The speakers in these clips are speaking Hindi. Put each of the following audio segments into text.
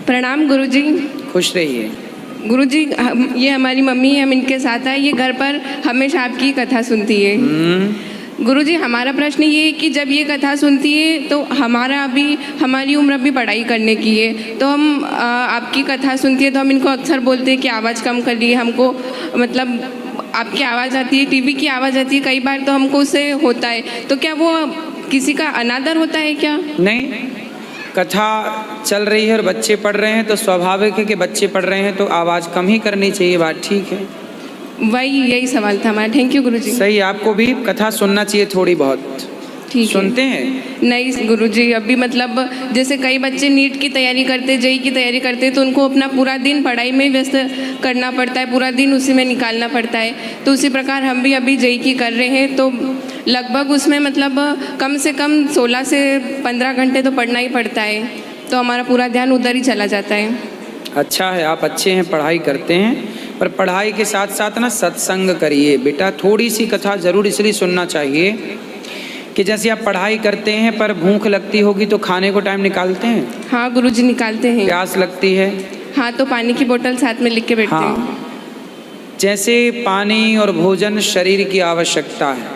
प्रणाम गुरुजी। खुश रहिए। गुरुजी, ये हमारी मम्मी है, हम इनके साथ हैं। ये घर पर हमेशा आपकी कथा सुनती है। गुरुजी, हमारा प्रश्न ये है कि जब ये कथा सुनती है तो हमारी उम्र अभी पढ़ाई करने की है, तो हम आपकी कथा सुनती है तो हम इनको अक्सर बोलते हैं कि आवाज़ कम करिए, हमको मतलब आपकी आवाज़ आती है, टीवी की आवाज़ आती है कई बार, तो हमको उससे होता है। तो क्या वो किसी का अनादर होता है क्या? नहीं, कथा चल रही है और बच्चे पढ़ रहे हैं तो स्वाभाविक है कि बच्चे पढ़ रहे हैं तो आवाज़ कम ही करनी चाहिए, बात ठीक है। यही सवाल था हमारा। थैंक यू गुरुजी। सही, आपको भी कथा सुनना चाहिए थोड़ी बहुत। ठीक है। सुनते हैं? नहीं गुरुजी, अभी मतलब जैसे कई बच्चे नीट की तैयारी करते, जेई की तैयारी करते, तो उनको अपना पूरा दिन पढ़ाई में व्यस्त करना पड़ता है, पूरा दिन उसी में निकालना पड़ता है। तो उसी प्रकार हम भी अभी जेई की कर रहे हैं, तो लगभग उसमें मतलब कम से कम 16 से 15 घंटे तो पढ़ना ही पड़ता है, तो हमारा पूरा ध्यान उधर ही चला जाता है। अच्छा है, आप अच्छे हैं, पढ़ाई करते हैं, पर पढ़ाई के साथ साथ ना सत्संग करिए बेटा। थोड़ी सी कथा ज़रूर इसलिए सुनना चाहिए कि जैसे आप पढ़ाई करते हैं पर भूख लगती होगी तो खाने को टाइम निकालते हैं? हाँ गुरुजी, निकालते हैं। प्यास लगती है? हाँ, तो पानी की बोतल साथ में लिख के बैठते हैं। हाँ, जैसे पानी और भोजन शरीर की आवश्यकता है,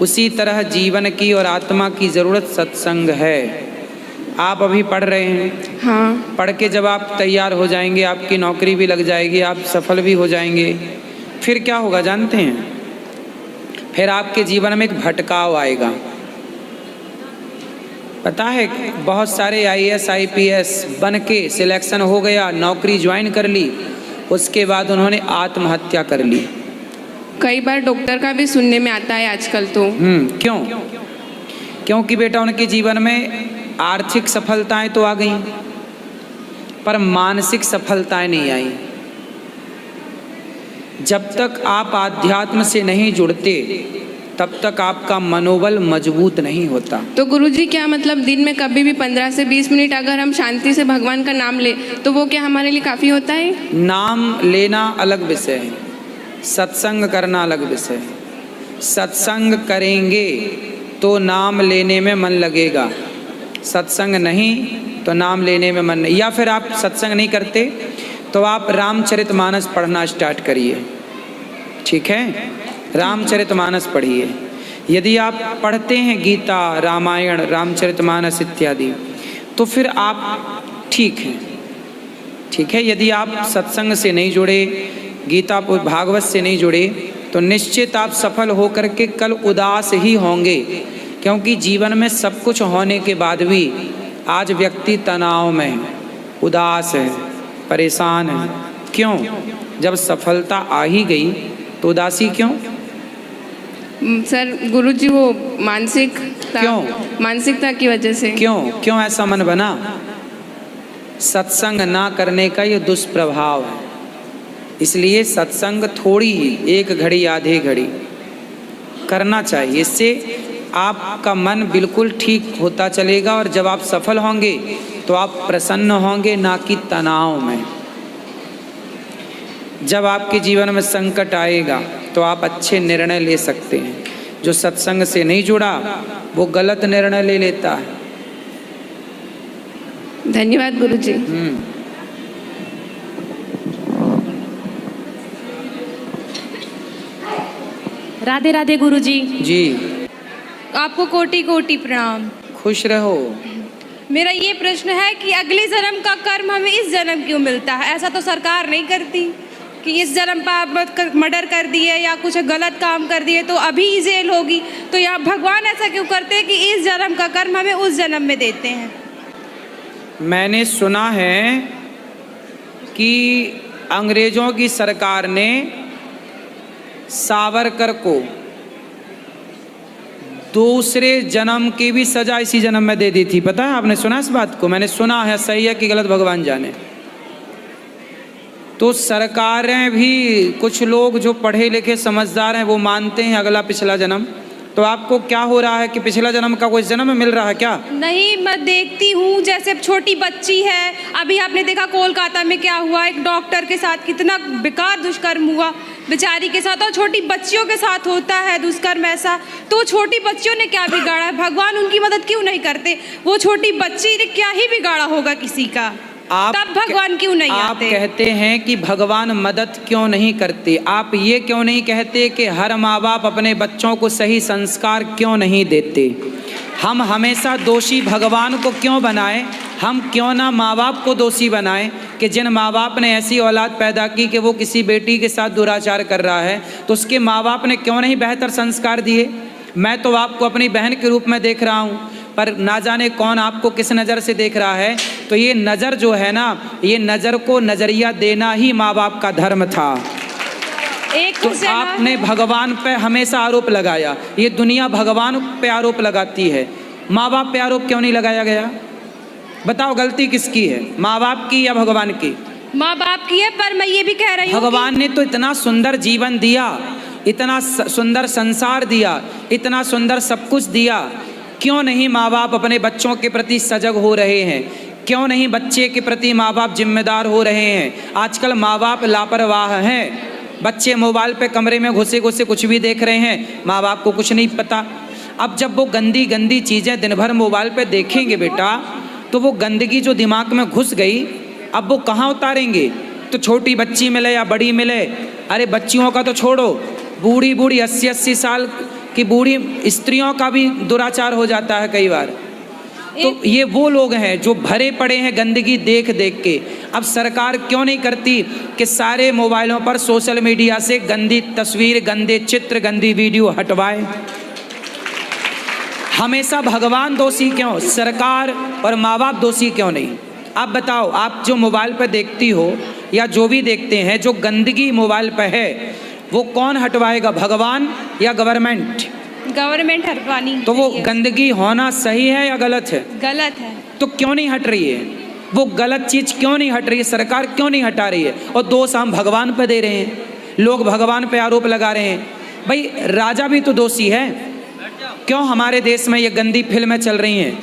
उसी तरह जीवन की और आत्मा की ज़रूरत सत्संग है। आप अभी पढ़ रहे हैं। हाँ। पढ़ के जब आप तैयार हो जाएंगे, आपकी नौकरी भी लग जाएगी, आप सफल भी हो जाएंगे, फिर क्या होगा जानते हैं? फिर आपके जीवन में एक भटकाव आएगा। पता है, बहुत सारे IAS IPS बन के सिलेक्शन हो गया, नौकरी ज्वाइन कर ली, उसके बाद उन्होंने आत्महत्या कर ली। कई बार डॉक्टर का भी सुनने में आता है आजकल तो। क्यों? क्योंकि बेटा उनके जीवन में आर्थिक सफलताएं तो आ गई पर मानसिक सफलताएं नहीं आई। जब तक आप आध्यात्म से नहीं जुड़ते तब तक आपका मनोबल मजबूत नहीं होता। तो गुरुजी, क्या मतलब दिन में कभी भी 15 से 20 मिनट अगर हम शांति से भगवान का नाम ले तो वो क्या हमारे लिए काफ़ी होता है? नाम लेना अलग विषय है, सत्संग करना अलग विषय है। सत्संग करेंगे तो नाम लेने में मन लगेगा, सत्संग नहीं तो नाम लेने में मन नहीं। या फिर आप सत्संग नहीं करते तो आप रामचरितमानस पढ़ना स्टार्ट करिए, ठीक है? रामचरितमानस पढ़िए। यदि आप पढ़ते हैं गीता, रामायण, रामचरितमानस इत्यादि, तो फिर आप ठीक हैं, ठीक है? यदि आप सत्संग से नहीं जुड़े, गीता भागवत से नहीं जुड़े, तो निश्चित आप सफल होकर के कल उदास ही होंगे, क्योंकि जीवन में सब कुछ होने के बाद भी आज व्यक्ति तनाव में है, उदास है, परेशान है। क्यों? जब सफलता आ ही गई तो उदासी क्यों? सर गुरुजी, वो मानसिकता की वजह से। क्यों ऐसा मन बना? सत्संग ना करने का ये दुष्प्रभाव है। इसलिए सत्संग थोड़ी ही, 1 घड़ी आधे घड़ी करना चाहिए। इससे आपका मन बिल्कुल ठीक होता चलेगा और जब आप सफल होंगे तो आप प्रसन्न होंगे, ना कि तनाव में। जब आपके जीवन में संकट आएगा तो आप अच्छे निर्णय ले सकते हैं। जो सत्संग से नहीं जुड़ा वो गलत निर्णय ले लेता है। धन्यवाद गुरुजी। राधे राधे गुरुजी। जी, आपको कोटि कोटि प्रणाम। खुश रहो। मेरा ये प्रश्न है कि अगले जन्म का कर्म हमें इस जन्म क्यों मिलता है? ऐसा तो सरकार नहीं करती कि इस जन्म पर आप मर्डर कर दिए या कुछ गलत काम कर दिए तो अभी जेल होगी। तो यहाँ भगवान ऐसा क्यों करते हैं कि इस जन्म का कर्म हमें उस जन्म में देते हैं? मैंने सुना है कि अंग्रेजों की सरकार ने सावरकर को दूसरे जन्म की भी सजा इसी जन्म में दे दी थी। पता है, आपने सुना इस बात को? मैंने सुना है, सही है कि गलत भगवान जाने। तो सरकारें भी, कुछ लोग जो पढ़े लिखे समझदार हैं वो मानते हैं अगला पिछला जन्म। तो आपको क्या हो रहा है कि पिछला जन्म का कोई जन्म मिल रहा है क्या? नहीं, मैं देखती हूँ जैसे छोटी बच्ची है, अभी आपने देखा कोलकाता में क्या हुआ, एक डॉक्टर के साथ कितना बेकार दुष्कर्म हुआ बेचारी के साथ, और छोटी बच्चियों के साथ होता है दुष्कर्म ऐसा। तो छोटी बच्चियों ने क्या बिगाड़ा है? भगवान उनकी मदद क्यों नहीं करते? वो छोटी बच्ची ने क्या ही बिगाड़ा होगा किसी का? तब भगवान क्यों नहीं आप आते? कहते हैं कि भगवान मदद क्यों नहीं करते, आप ये क्यों नहीं कहते कि हर माँ बाप अपने बच्चों को सही संस्कार क्यों नहीं देते? हम हमेशा दोषी भगवान को क्यों बनाएं? हम क्यों ना माँ बाप को दोषी बनाएं कि जिन माँ बाप ने ऐसी औलाद पैदा की कि वो किसी बेटी के साथ दुराचार कर रहा है, तो उसके माँ बाप ने क्यों नहीं बेहतर संस्कार दिए? मैं तो आपको अपनी बहन के रूप में देख रहा हूँ, पर ना जाने कौन आपको किस नज़र से देख रहा है। तो ये नज़र जो है ना, ये नज़र को नज़रिया देना ही माँ बाप का धर्म था। तो आपने भगवान पे हमेशा आरोप लगाया, ये दुनिया भगवान पे आरोप लगाती है, माँ बाप पे आरोप क्यों नहीं लगाया गया? बताओ गलती किसकी है, माँ बाप की या भगवान की? माँ बाप की है, पर मैं ये भी कह रही हूँ भगवान ने तो इतना सुंदर जीवन दिया, इतना सुंदर संसार दिया, इतना सुंदर सब कुछ दिया, क्यों नहीं माँ बाप अपने बच्चों के प्रति सजग हो रहे हैं? क्यों नहीं बच्चे के प्रति माँ बाप जिम्मेदार हो रहे हैं? आजकल माँ बाप लापरवाह हैं, बच्चे मोबाइल पे कमरे में घुसे घुसे कुछ भी देख रहे हैं, माँ बाप को कुछ नहीं पता। अब जब वो गंदी गंदी चीज़ें दिन भर मोबाइल पे देखेंगे बेटा, तो वो गंदगी जो दिमाग में घुस गई, अब वो कहाँ उतारेंगे? तो छोटी बच्ची मिले या बड़ी मिले, अरे बच्चियों का तो छोड़ो, बूढ़ी बूढ़ी 80-80 साल की बूढ़ी स्त्रियों का भी दुराचार हो जाता है कई बार। तो ये वो लोग हैं जो भरे पड़े हैं गंदगी देख देख के। अब सरकार क्यों नहीं करती कि सारे मोबाइलों पर सोशल मीडिया से गंदी तस्वीर, गंदे चित्र, गंदी वीडियो हटवाए? हमेशा भगवान दोषी क्यों, सरकार और माँ बाप दोषी क्यों नहीं? आप बताओ, आप जो मोबाइल पर देखती हो या जो भी देखते हैं, जो गंदगी मोबाइल पर है, वो कौन हटवाएगा, भगवान या गवर्नमेंट? गवर्नमेंट हटवानी। तो वो गंदगी होना सही है या गलत है? गलत है। तो क्यों नहीं हट रही है वो गलत चीज़? क्यों नहीं हट रही है सरकार, क्यों नहीं हटा रही है? और दोष हम भगवान पे दे रहे हैं, लोग भगवान पे आरोप लगा रहे हैं। भाई राजा भी तो दोषी है। क्यों हमारे देश में ये गंदी फिल्में चल रही हैं?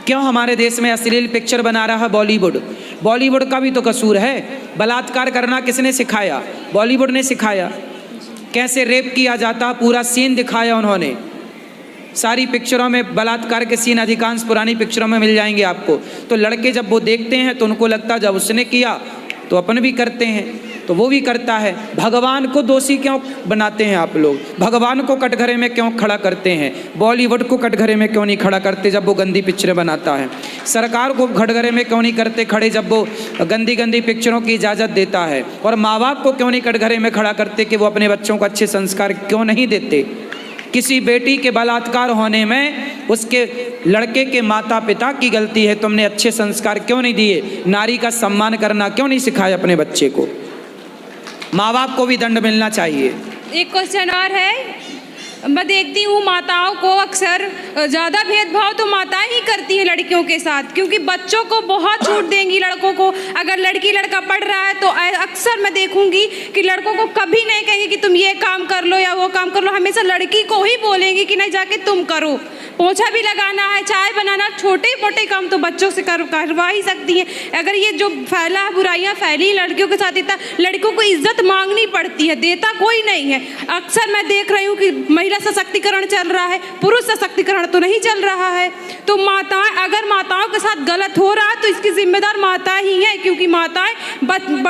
क्यों हमारे देश में अश्लील पिक्चर बना रहा है बॉलीवुड? बॉलीवुड का भी तो कसूर है। बलात्कार करना किसने सिखाया? बॉलीवुड ने सिखाया। कैसे रेप किया जाता पूरा सीन दिखाया उन्होंने। सारी पिक्चरों में बलात्कार के सीन अधिकांश पुरानी पिक्चरों में मिल जाएंगे आपको। तो लड़के जब वो देखते हैं तो उनको लगता जब उसने किया तो अपन भी करते हैं, तो वो भी करता है। भगवान को दोषी क्यों बनाते हैं आप लोग? भगवान को कटघरे में क्यों खड़ा करते हैं? बॉलीवुड को कटघरे में क्यों नहीं खड़ा करते जब वो गंदी पिक्चरें बनाता है? सरकार को कटघरे में क्यों नहीं करते खड़े जब वो गंदी गंदी पिक्चरों की इजाज़त देता है? और माँ बाप को क्यों नहीं कटघरे में खड़ा करते कि वो अपने बच्चों को अच्छे संस्कार क्यों नहीं देते? किसी बेटी के बलात्कार होने में उसके लड़के के माता पिता की गलती है, तुमने अच्छे संस्कार क्यों नहीं दिए? नारी का सम्मान करना क्यों नहीं सिखाया अपने बच्चे को? माँ बाप को भी दंड मिलना चाहिए। एक क्वेश्चन और है, मैं देखती हूँ माताओं को अक्सर ज़्यादा भेदभाव तो माताएं ही करती हैं लड़कियों के साथ, क्योंकि बच्चों को बहुत छूट देंगी लड़कों को। अगर लड़की लड़का पढ़ रहा है तो अक्सर मैं देखूंगी कि लड़कों को कभी नहीं कहेंगे कि तुम ये काम कर लो या वो काम कर लो, हमेशा लड़की को ही बोलेंगी कि नहीं जाके तुम करो। पोछा भी लगाना है, चाय बनाना, छोटे मोटे काम तो बच्चों से करवा ही सकती हैं। अगर ये जो फैला बुराइयां फैली लड़कियों के साथ, इतना लड़कों को इज्जत मांगनी पड़ती है, देता कोई नहीं है। अक्सर मैं देख रही हूँ कि महिला सशक्तिकरण चल रहा है, पुरुष सशक्तिकरण तो नहीं चल रहा है। तो माताएं, अगर माताओं के साथ गलत हो रहा है तो इसकी जिम्मेदार माताएं ही हैं, क्योंकि माताएं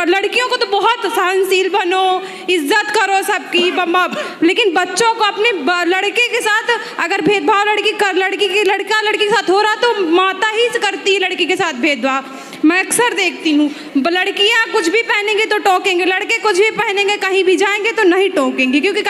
लड़कियों को तो बहुत सहनशील बनो, इज्जत करो सबकी, लेकिन बच्चों को अपने लड़के के साथ अगर भेदभाव लड़की के साथ हो रहा तो माता ही करती है लड़की के साथ भेदभाव। मैं अक्सर देखती हूँ लड़कियाँ कुछ भी पहनेंगे तो टोकेंगे, लड़के कुछ भी पहनेंगे कहीं भी जाएंगे तो नहीं टोकेंगे, क्योंकि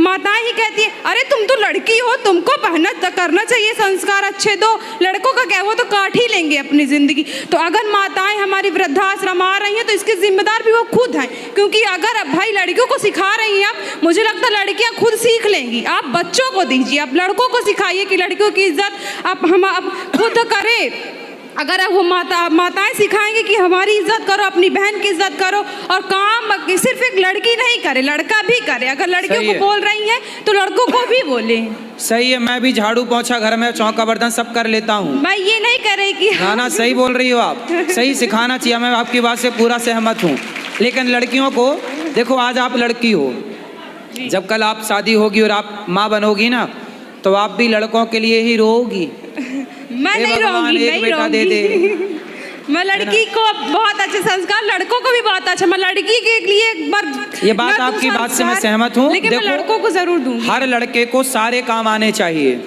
माताएं ही कहती है अरे तुम तो लड़की हो, तुमको पहना करना चाहिए, संस्कार अच्छे दो। लड़कों का क्या, वो तो काट ही लेंगे अपनी ज़िंदगी। तो अगर माताएं हमारी वृद्धाश्रम आ रही हैं तो इसके जिम्मेदार भी वो खुद हैं, क्योंकि अगर भाई लड़कियों को सिखा रही हैं आप, मुझे लगता है लड़कियाँ खुद सीख लेंगी। आप बच्चों को दीजिए, आप लड़कों को सिखाइए कि लड़कियों की इज्जत आप खुद करें। अगर वो माताएं सिखाएंगे कि हमारी इज्जत करो, अपनी बहन की इज्जत करो, और काम सिर्फ एक लड़की नहीं करे, लड़का भी करे। अगर लड़कियों को बोल रही हैं तो लड़कों को भी बोले। सही है, मैं भी झाड़ू पोछा घर में चौका बर्तन सब कर लेता हूँ। मैं ये नहीं कर रही कि ना सही बोल रही हो आप, सही सिखाना चाहिए, मैं आपकी बात से पूरा सहमत हूँ। लेकिन लड़कियों को देखो, आज आप लड़की हो, जब कल आप शादी होगी और आप माँ बनोगी ना, तो आप भी लड़कों के लिए ही रोओगी। मैं नहीं रहूंगी, एक बेटा दे दे, मैं लड़की को बहुत अच्छे संस्कार, लड़कों को भी बहुत अच्छा, मैं लड़की के लिए एक बार ये बात आपकी बात से मैं सहमत हूँ, लेकिन मैं लड़कों को जरूर दूंगी। हर लड़के को सारे काम आने चाहिए।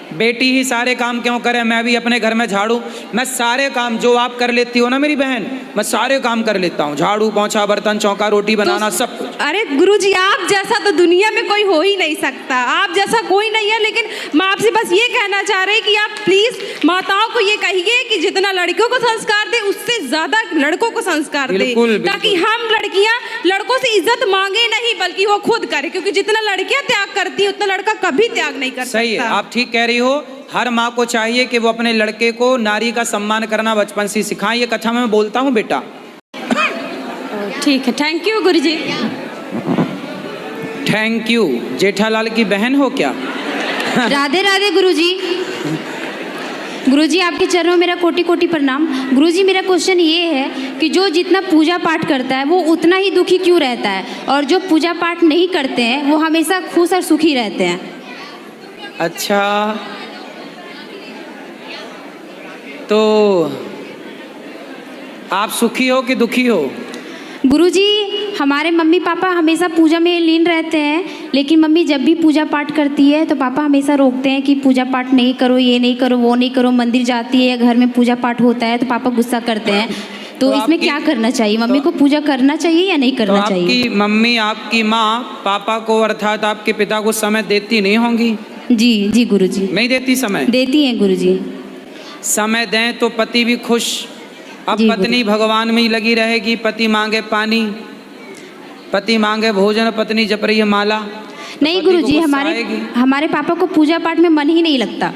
बेटी ही सारे काम क्यों करे? मैं भी अपने घर में झाड़ू, मैं सारे काम जो आप कर लेती हो ना मेरी बहन, मैं सारे काम कर लेता हूँ, झाड़ू पोंछा बर्तन चौका रोटी बनाना सब कुछ। अरे गुरुजी, आप जैसा तो दुनिया में कोई हो ही नहीं सकता, आप जैसा कोई नहीं है। लेकिन मैं आपसे बस ये कहना चाह रही कि आप प्लीज माताओं को ये कहिए कि जितना लड़कियों को संस्कार दे उससे ज्यादा लड़कों को संस्कार दे, ताकि हम लड़कियां लड़कों से इज्जत मांगे नहीं बल्कि वो खुद करे, क्योंकि जितना लड़कियां त्याग करती है उतना लड़का कभी त्याग नहीं कर सकता। सही है, आप ठीक कह रही हो। हर माँ को चाहिए कि वो अपने लड़के को नारी का सम्मान करना बचपन से सिखाएं। ये कथा में बोलता हूँ बेटा। ठीक है, thank you Guruji. Thank you. Jethalal की बहन हो क्या? राधे राधे गुरुजी। गुरुजी आपके चरणों में मेरा कोटि कोटि प्रणाम। गुरुजी मेरा क्वेश्चन ये है कि जो जितना पूजा पाठ करता है वो उतना ही दुखी क्यों रहता है, और जो पूजा पाठ नहीं करते हैं वो हमेशा खुश और सुखी रहते हैं? अच्छा, तो आप सुखी हो कि दुखी हो? गुरुजी हमारे मम्मी पापा हमेशा पूजा में लीन रहते हैं, लेकिन मम्मी जब भी पूजा पाठ करती है तो पापा हमेशा रोकते हैं कि पूजा पाठ नहीं करो, ये नहीं करो, वो नहीं करो। मंदिर जाती है, घर में पूजा पाठ होता है तो पापा गुस्सा करते हैं। तो इसमें क्या करना चाहिए? मम्मी को पूजा करना चाहिए या नहीं करना चाहिए? आपकी मम्मी, आपकी माँ पापा को अर्थात आपके पिता को समय देती नहीं होंगी? जी जी गुरुजी। नहीं देती समय? देती हैं गुरुजी। समय दें तो पति भी खुश। अब पत्नी भगवान में ही लगी रहेगी, पति मांगे पानी, पति मांगे भोजन, पत्नी जप रही है माला। नहीं गुरुजी, हमारे पापा को पूजा पाठ में मन ही नहीं लगता।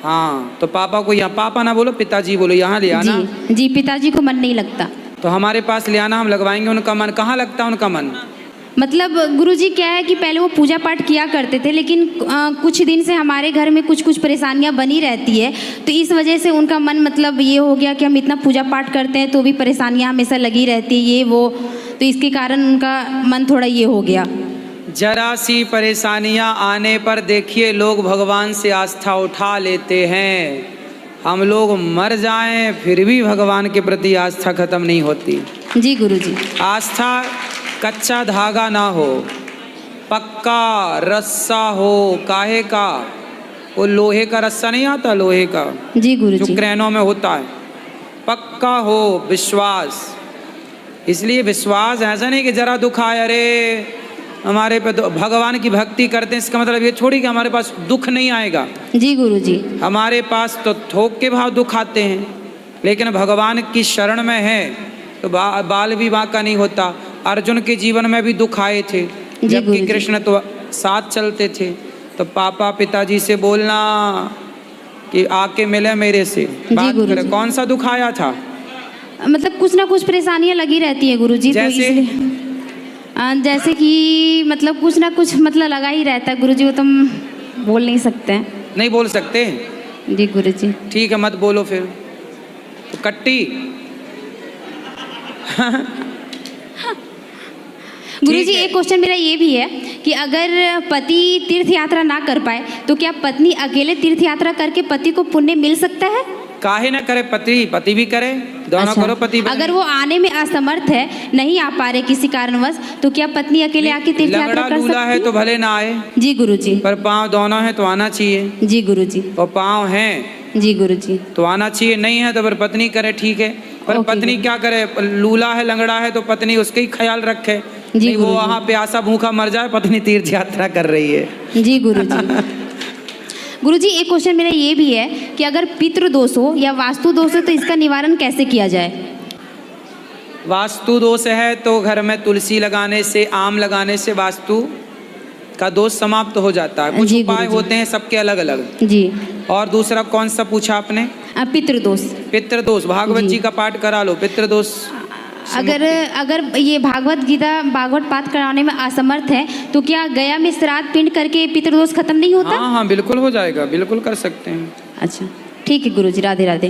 हाँ, तो पापा को यहाँ पापा ना बोलो, पिताजी बोलो, यहाँ ले आना। जी पिताजी को मन नहीं लगता। तो हमारे पास ले आना, हम लगवाएंगे उनका मन। कहाँ लगता है उनका मन? मतलब गुरुजी क्या है कि पहले वो पूजा पाठ किया करते थे, लेकिन कुछ दिन से हमारे घर में कुछ कुछ परेशानियां बनी रहती है, तो इस वजह से उनका मन मतलब ये हो गया कि हम इतना पूजा पाठ करते हैं तो भी परेशानियां हमेशा लगी रहती है, ये वो, तो इसके कारण उनका मन थोड़ा ये हो गया। जरा सी परेशानियां आने पर देखिए लोग भगवान से आस्था उठा लेते हैं। हम लोग मर जाएं फिर भी भगवान के प्रति आस्था खत्म नहीं होती। जी गुरुजी। आस्था कच्चा धागा ना हो, पक्का रस्सा हो। काहे का? वो लोहे का रस्सा नहीं आता, लोहे का, जी गुरुजी, जो क्रेनों में होता है। पक्का हो विश्वास। इसलिए विश्वास ऐसा नहीं कि जरा दुख आए अरे हमारे पे तो भगवान की भक्ति करते हैं, इसका मतलब ये छोड़ी कि हमारे पास दुख नहीं आएगा। जी गुरुजी। हमारे पास तो थोक के भाव दुख आते हैं, लेकिन भगवान की शरण में है तो बाल भी बांका नहीं होता। अर्जुन के जीवन में भी दुख आए थे, जबकि कृष्ण तो साथ चलते थे। तो पापा पिताजी से बोलना कि आके मिले मेरे से, बात करें। कौन सा दुख आया था? मतलब कुछ ना कुछ परेशानियां लगी रहती है गुरुजी। जैसे कि मतलब कुछ ना कुछ मतलब लगा ही रहता है गुरुजी, वो तुम बोल नहीं सकते हैं। नहीं बोल सकते? जी गुरुजी। ठीक है, मत बोलो फिर। तो कट्टी गुरुजी एक क्वेश्चन मेरा ये भी है कि अगर पति तीर्थ यात्रा ना कर पाए तो क्या पत्नी अकेले तीर्थ यात्रा करके पति को पुण्य मिल सकता है? काहे ना करे, पति भी करे, दोनों अच्छा, करो। पति अगर वो आने में असमर्थ है, नहीं आ पा रहे किसी कारणवश, तो क्या पत्नी अकेले आके तीर्थ यात्रा कर सकती है? तो भले ना आए। जी गुरुजी। पर पाँव दोनों है तो आना चाहिए। जी गुरुजी। और पाँव हैं जी गुरुजी तो आना चाहिए, नहीं है तो फिर पत्नी करे, ठीक है। पर पत्नी क्या करे? लूला है लंगड़ा है तो पत्नी उसका ही ख्याल रखे, नहीं वो वहाँ प्यासा भूखा मर जाए, पत्नी तीर्थ यात्रा कर रही है। जी गुरुजी। गुरुजी एक क्वेश्चन मेरा ये भी है कि अगर पितृ दोष हो या वास्तु दोष हो तो इसका निवारण कैसे किया जाए? वास्तु दोष है तो घर में तुलसी लगाने से, आम लगाने से वास्तु का दोष समाप्त हो जाता है। कुछ उपाय होते हैं सबके अलग अलग। जी। और दूसरा कौन सा पूछा आपने? पितृदोष। पितृदोष भागवत जी का पाठ करा लो। पितृदोष अगर ये भागवत गीता भागवत पाठ कराने में असमर्थ है तो क्या गया में श्राद्ध पिंड करके पितृदोष खत्म नहीं होता? हाँ हाँ बिल्कुल हो जाएगा, बिल्कुल कर सकते हैं। अच्छा ठीक है गुरुजी, राधे राधे।